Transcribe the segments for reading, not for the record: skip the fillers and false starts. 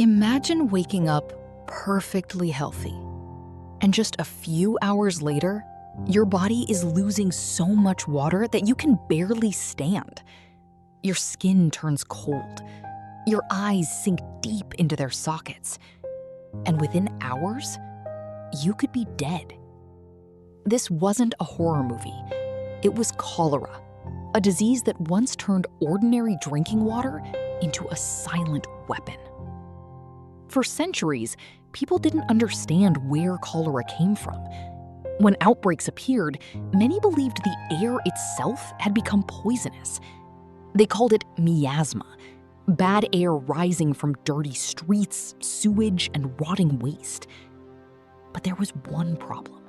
Imagine waking up perfectly healthy, and just a few hours later, your body is losing so much water that you can barely stand. Your skin turns cold. Your eyes sink deep into their sockets. And within hours, you could be dead. This wasn't a horror movie. It was cholera, a disease that once turned ordinary drinking water into a silent weapon. For centuries, people didn't understand where cholera came from. When outbreaks appeared, many believed the air itself had become poisonous. They called it miasma, bad air rising from dirty streets, sewage, and rotting waste. But there was one problem.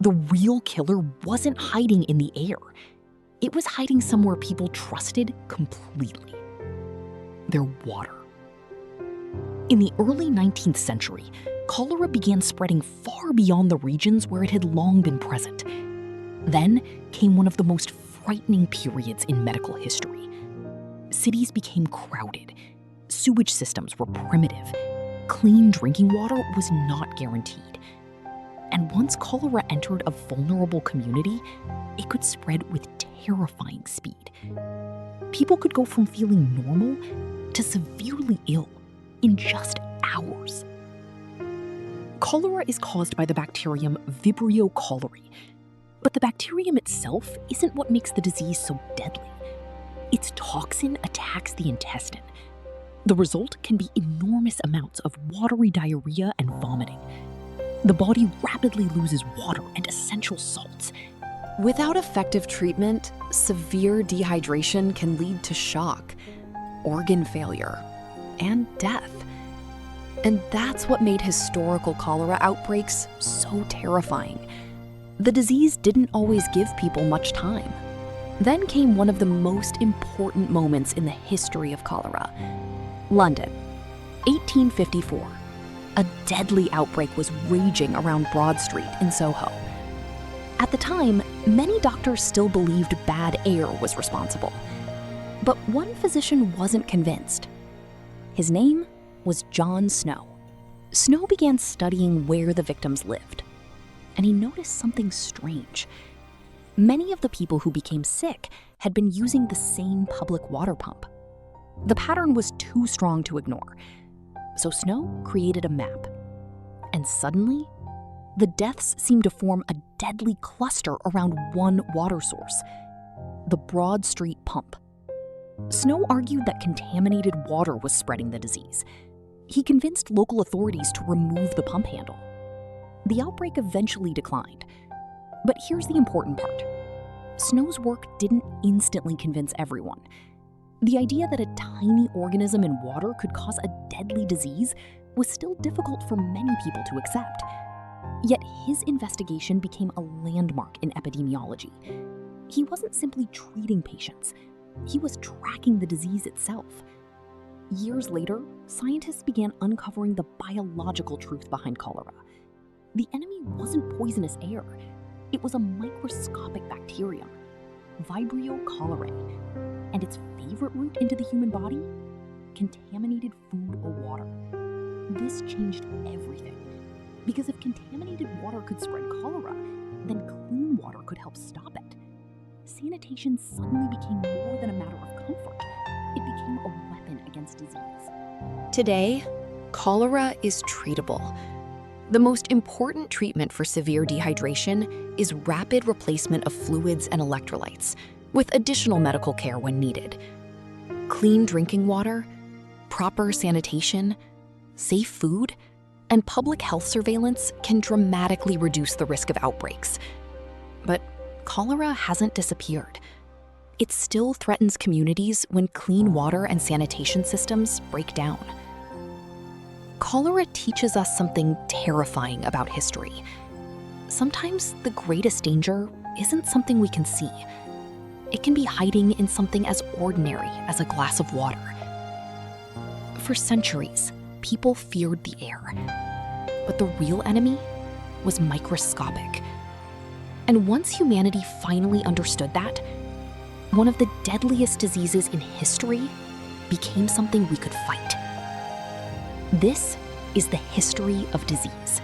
The real killer wasn't hiding in the air. It was hiding somewhere people trusted completely: their water. In the early 19th century, cholera began spreading far beyond the regions where it had long been present. Then came one of the most frightening periods in medical history. Cities became crowded. Sewage systems were primitive. Clean drinking water was not guaranteed. And once cholera entered a vulnerable community, it could spread with terrifying speed. People could go from feeling normal to severely ill in just hours. Cholera is caused by the bacterium Vibrio cholerae, but the bacterium itself isn't what makes the disease so deadly. Its toxin attacks the intestine. The result can be enormous amounts of watery diarrhea and vomiting. The body rapidly loses water and essential salts. Without effective treatment, severe dehydration can lead to shock, organ failure, and death. And that's what made historical cholera outbreaks so terrifying. The disease didn't always give people much time. Then came one of the most important moments in the history of cholera. London, 1854. A deadly outbreak was raging around Broad Street in Soho. At the time, many doctors still believed bad air was responsible. But one physician wasn't convinced. His name was John Snow. Snow began studying where the victims lived, and he noticed something strange. Many of the people who became sick had been using the same public water pump. The pattern was too strong to ignore, so Snow created a map. And suddenly, the deaths seemed to form a deadly cluster around one water source: the Broad Street pump. Snow argued that contaminated water was spreading the disease. He convinced local authorities to remove the pump handle. The outbreak eventually declined. But here's the important part. Snow's work didn't instantly convince everyone. The idea that a tiny organism in water could cause a deadly disease was still difficult for many people to accept. Yet his investigation became a landmark in epidemiology. He wasn't simply treating patients. He was tracking the disease itself. Years later, scientists began uncovering the biological truth behind cholera. The enemy wasn't poisonous air. It was a microscopic bacterium, Vibrio cholerae, and its favorite route into the human body? Contaminated food or water. This changed everything, because if contaminated water could spread cholera, then clean water could help stop it. Sanitation suddenly became more than a matter of comfort. It became a weapon against disease. Today, cholera is treatable. The most important treatment for severe dehydration is rapid replacement of fluids and electrolytes, with additional medical care when needed. Clean drinking water, proper sanitation, safe food, and public health surveillance can dramatically reduce the risk of outbreaks. But cholera hasn't disappeared. It still threatens communities when clean water and sanitation systems break down. Cholera teaches us something terrifying about history. Sometimes the greatest danger isn't something we can see. It can be hiding in something as ordinary as a glass of water. For centuries, people feared the air, but the real enemy was microscopic. And once humanity finally understood that, one of the deadliest diseases in history became something we could fight. This is the history of disease.